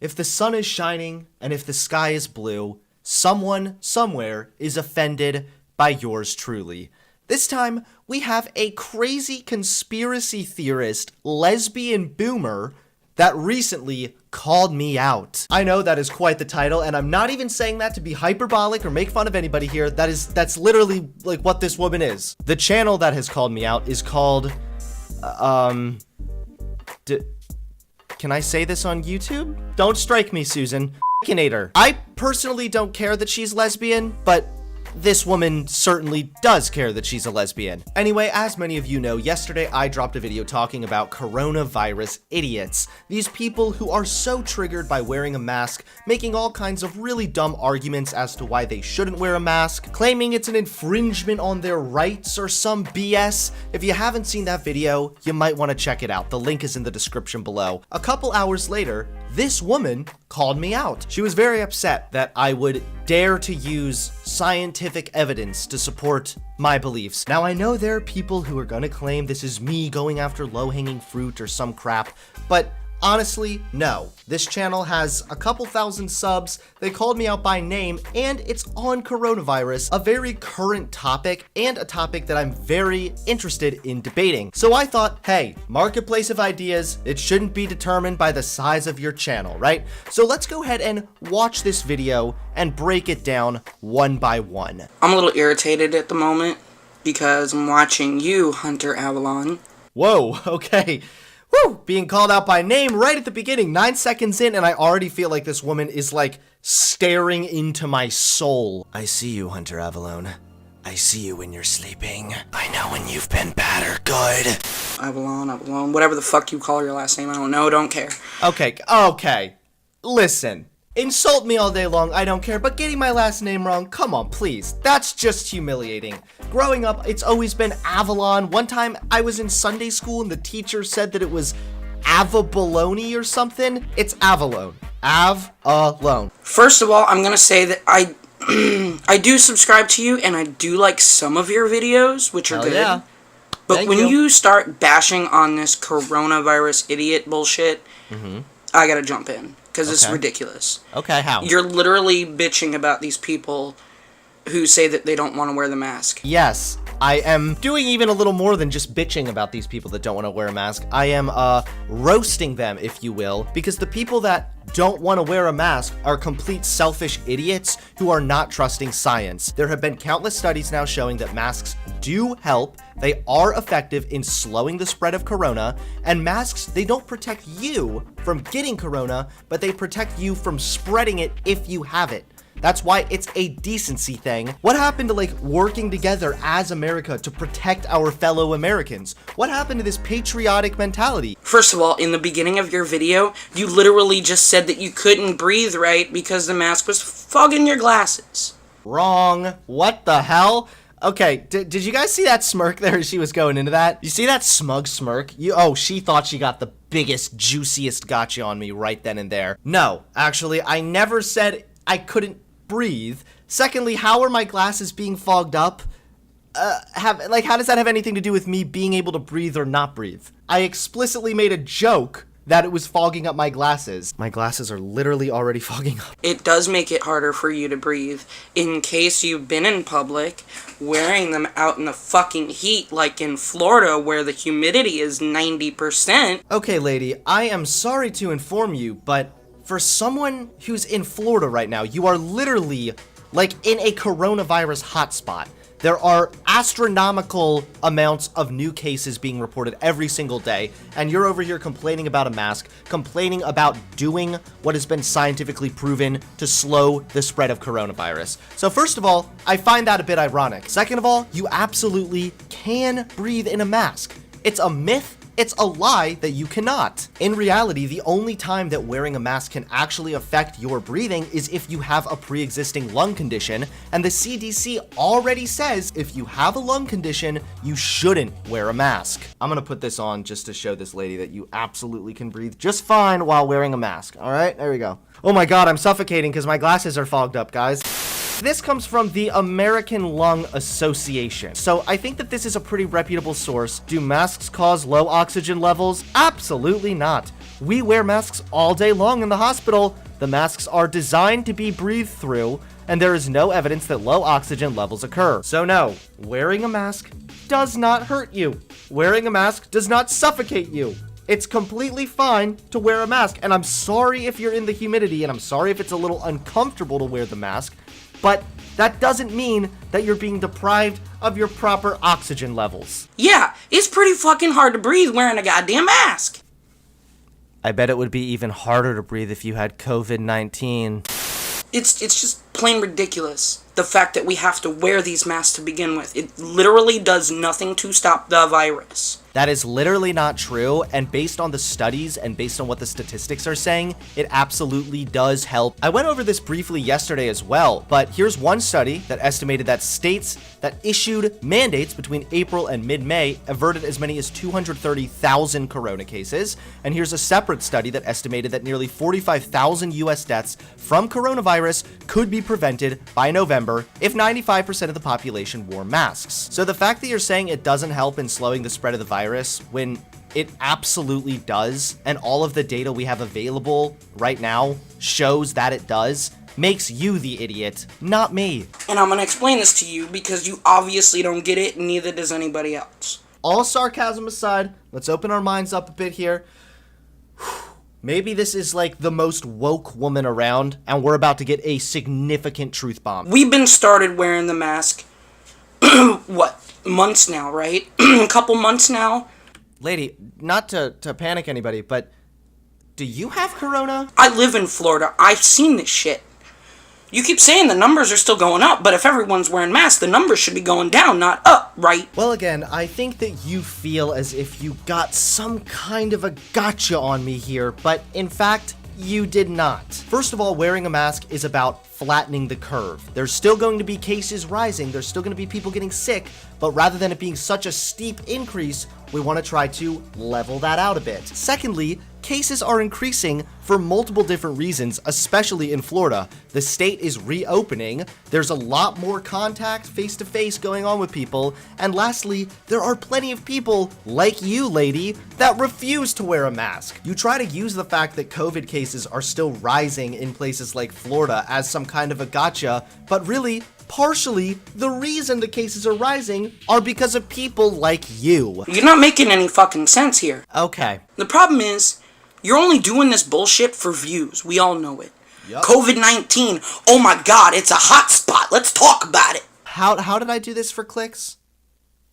If the sun is shining and if the sky is blue, someone somewhere is offended by yours truly. This time, we have a crazy conspiracy theorist, lesbian boomer, that recently called me out. I know that is quite the title, and I'm not even saying that to be hyperbolic or make fun of anybody here. That's literally like what this woman is. The channel that has called me out is called, can I say this on YouTube? Don't strike me, Susan. F***inator. I personally don't care that she's lesbian, but this woman certainly does care that she's a lesbian. Anyway, as many of you know, yesterday I dropped a video talking about coronavirus idiots. These people who are so triggered by wearing a mask, making all kinds of really dumb arguments as to why they shouldn't wear a mask, claiming it's an infringement on their rights or some BS. If you haven't seen that video, you might want to check it out. The link is in the description below. A couple hours later, this woman called me out. She was very upset that I would dare to use scientific evidence to support my beliefs. Now, I know there are people who are gonna claim this is me going after low-hanging fruit or some crap, but honestly, no. This channel has a couple thousand subs, they called me out by name, and it's on coronavirus, a very current topic, and a topic that I'm very interested in debating. So I thought, hey, marketplace of ideas, it shouldn't be determined by the size of your channel, right? So let's go ahead and watch this video and break it down one by one. I'm a little irritated at the moment because I'm watching you, Hunter Avalon. Whoa, okay. Woo! Being called out by name right at the beginning, 9 seconds in, and I already feel like this woman is like staring into my soul. I see you, Hunter Avalon. I see you when you're sleeping. I know when you've been bad or good. Avalon, whatever the fuck you call your last name, I don't know, don't care. Okay. Listen. Insult me all day long, I don't care, but getting my last name wrong, come on, please. That's just humiliating. Growing up, it's always been Avalon. One time, I was in Sunday school and the teacher said that it was Avabaloney or something. It's Avalon. Av-a-lone. First of all, I'm gonna say that I do subscribe to you, and I do like some of your videos, which are Hell good. yeah. But Thank when you. you start bashing on this coronavirus idiot bullshit, I gotta jump in. Because it's ridiculous. Okay, how? You're literally bitching about these people who say that they don't want to wear the mask. Yes, I am doing even a little more than just bitching about these people that don't want to wear a mask. I am roasting them, if you will, because the people that don't want to wear a mask are complete selfish idiots who are not trusting science. There have been countless studies now showing that masks do help. They are effective in slowing the spread of corona, and masks, they don't protect you from getting corona, but they protect you from spreading it if you have it. That's why it's a decency thing. What happened to like working together as America to protect our fellow Americans? What happened to this patriotic mentality? First of all, in the beginning of your video, you literally just said that you couldn't breathe right because the mask was fogging your glasses. Wrong. What the hell? Okay, did you guys see that smirk there? She was going into that. You see that smug smirk? She thought she got the biggest, juiciest gotcha on me right then and there. No, actually, I never said I couldn't breathe. Secondly, how are my glasses being fogged up? How does that have anything to do with me being able to breathe or not breathe? I explicitly made a joke that it was fogging up my glasses. My glasses are literally already fogging up. It does make it harder for you to breathe in case you've been in public wearing them out in the fucking heat like in Florida where the humidity is 90%. Okay, lady, I am sorry to inform you, but for someone who's in Florida right now, you are literally like in a coronavirus hotspot. There are astronomical amounts of new cases being reported every single day, and you're over here complaining about a mask, complaining about doing what has been scientifically proven to slow the spread of coronavirus. So first of all, I find that a bit ironic. Second of all, you absolutely can breathe in a mask. It's a myth. It's a lie that you cannot. In reality, the only time that wearing a mask can actually affect your breathing is if you have a pre-existing lung condition, and the CDC already says if you have a lung condition, you shouldn't wear a mask. I'm gonna put this on just to show this lady that you absolutely can breathe just fine while wearing a mask. All right, there we go. Oh my God, I'm suffocating because my glasses are fogged up, guys. This comes from the American Lung Association. So I think that this is a pretty reputable source. Do masks cause low oxygen levels? Absolutely not. We wear masks all day long in the hospital. The masks are designed to be breathed through, and there is no evidence that low oxygen levels occur. So no, wearing a mask does not hurt you. Wearing a mask does not suffocate you. It's completely fine to wear a mask, and I'm sorry if you're in the humidity, and I'm sorry if it's a little uncomfortable to wear the mask, but that doesn't mean that you're being deprived of your proper oxygen levels. Yeah, it's pretty fucking hard to breathe wearing a goddamn mask. I bet it would be even harder to breathe if you had COVID-19. It's just plain ridiculous. The fact that we have to wear these masks to begin with. It literally does nothing to stop the virus. That is literally not true, and based on the studies and based on what the statistics are saying, it absolutely does help. I went over this briefly yesterday as well, but here's one study that estimated that states that issued mandates between April and mid-May averted as many as 230,000 corona cases, and here's a separate study that estimated that nearly 45,000 US deaths from coronavirus could be prevented by November if 95% of the population wore masks. So the fact that you're saying it doesn't help in slowing the spread of the virus when it absolutely does, and all of the data we have available right now shows that it does, makes you the idiot, not me. And I'm gonna explain this to you because you obviously don't get it, and neither does anybody else. All sarcasm aside, let's open our minds up a bit here. Maybe this is like the most woke woman around, and we're about to get a significant truth bomb. We've been started wearing the mask, what, months now, right? A couple months now. Lady, not to panic anybody, but do you have corona? I live in Florida. I've seen this shit. You keep saying the numbers are still going up, but if everyone's wearing masks, the numbers should be going down, not up, right? Well, again, I think that you feel as if you got some kind of a gotcha on me here, but in fact, you did not. First of all, wearing a mask is about flattening the curve. There's still going to be cases rising, there's still going to be people getting sick, but rather than it being such a steep increase, we want to try to level that out a bit. Secondly, cases are increasing for multiple different reasons, especially in Florida. The state is reopening, there's a lot more contact face-to-face going on with people, and lastly, there are plenty of people, like you, lady, that refuse to wear a mask. You try to use the fact that COVID cases are still rising in places like Florida as some kind of a gotcha, but really, partially, the reason the cases are rising are because of people like you. You're not making any fucking sense here. Okay. The problem is, you're only doing this bullshit for views. We all know it. Yep. COVID-19, oh my god, it's a hot spot. Let's talk about it. How did I do this for clicks?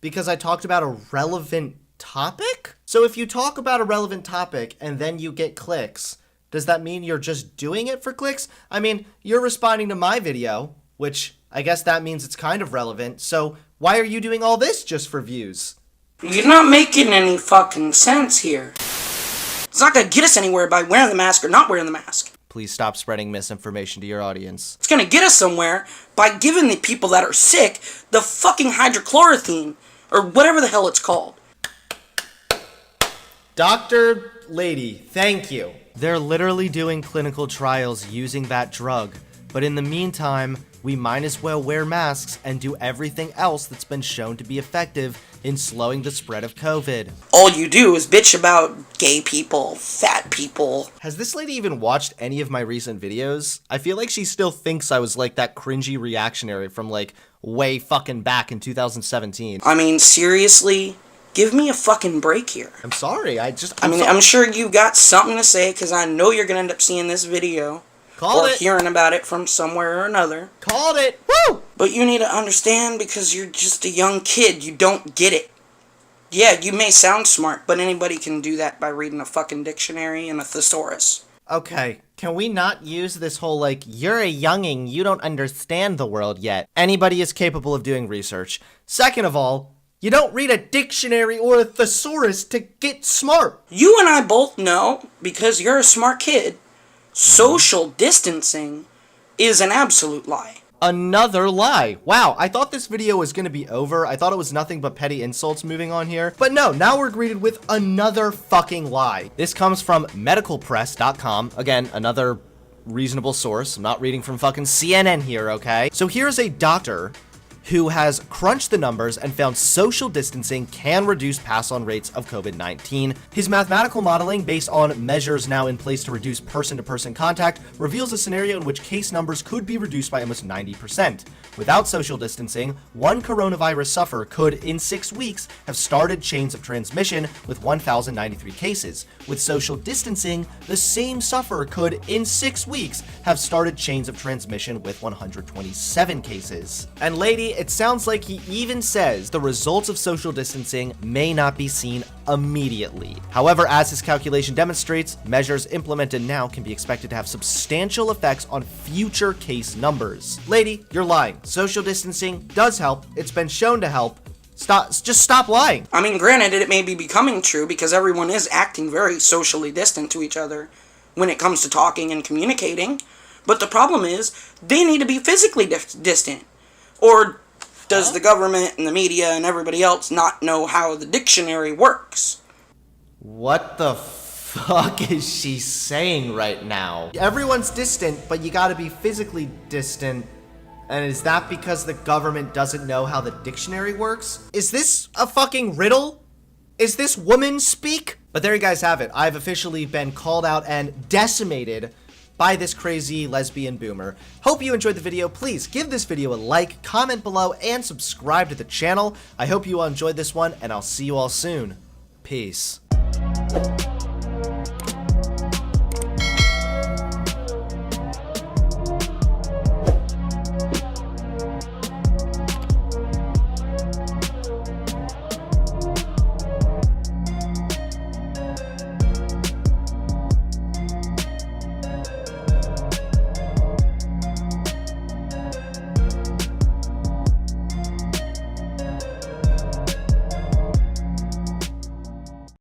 Because I talked about a relevant topic? So if you talk about a relevant topic and then you get clicks, does that mean you're just doing it for clicks? I mean, you're responding to my video, which I guess that means it's kind of relevant, so why are you doing all this just for views? You're not making any fucking sense here. It's not gonna get us anywhere by wearing the mask or not wearing the mask. Please stop spreading misinformation to your audience. It's gonna get us somewhere by giving the people that are sick the fucking hydrochloroquine, or whatever the hell it's called. Dr. Lady, thank you. They're literally doing clinical trials using that drug, but in the meantime, we might as well wear masks and do everything else that's been shown to be effective in slowing the spread of COVID. All you do is bitch about gay people, fat people. Has this lady even watched any of my recent videos? I feel like she still thinks I was like that cringy reactionary from like way fucking back in 2017. I mean, seriously? Give me a fucking break here. I'm sorry, I'm sure you got something to say, because I know you're gonna end up seeing this video. Called it. Hearing about it from somewhere or another. Called it. Woo! But you need to understand, because you're just a young kid, you don't get it. Yeah, you may sound smart, but anybody can do that by reading a fucking dictionary and a thesaurus. Okay, can we not use this whole like, you're a younging, you don't understand the world yet? Anybody is capable of doing research. Second of all, you don't read a dictionary or a thesaurus to get smart. You and I both know, because you're a smart kid, social distancing is an absolute lie. Another lie. Wow, I thought this video was gonna be over. I thought it was nothing but petty insults moving on here. But no, now we're greeted with another fucking lie. This comes from medicalpress.com. Again, another reasonable source. I'm not reading from fucking CNN here, okay? So here's a doctor who has crunched the numbers and found social distancing can reduce pass-on rates of COVID-19. His mathematical modeling, based on measures now in place to reduce person-to-person contact, reveals a scenario in which case numbers could be reduced by almost 90%. Without social distancing, one coronavirus sufferer could, in 6 weeks, have started chains of transmission with 1,093 cases. With social distancing, the same sufferer could, in 6 weeks, have started chains of transmission with 127 cases. And lady, it sounds like he even says the results of social distancing may not be seen immediately. However, as his calculation demonstrates, measures implemented now can be expected to have substantial effects on future case numbers. Lady, you're lying. Social distancing does help. It's been shown to help. Just stop lying. I mean, granted, it may be becoming true because everyone is acting very socially distant to each other when it comes to talking and communicating. But the problem is, they need to be physically distant. Or does the government and the media and everybody else not know how the dictionary works? What the fuck is she saying right now? Everyone's distant, but you gotta be physically distant. And is that because the government doesn't know how the dictionary works? Is this a fucking riddle? Is this woman speak? But there you guys have it. I've officially been called out and decimated by this crazy lesbian boomer. Hope you enjoyed the video. Please give this video a like, comment below, and subscribe to the channel. I hope you all enjoyed this one, and I'll see you all soon. Peace.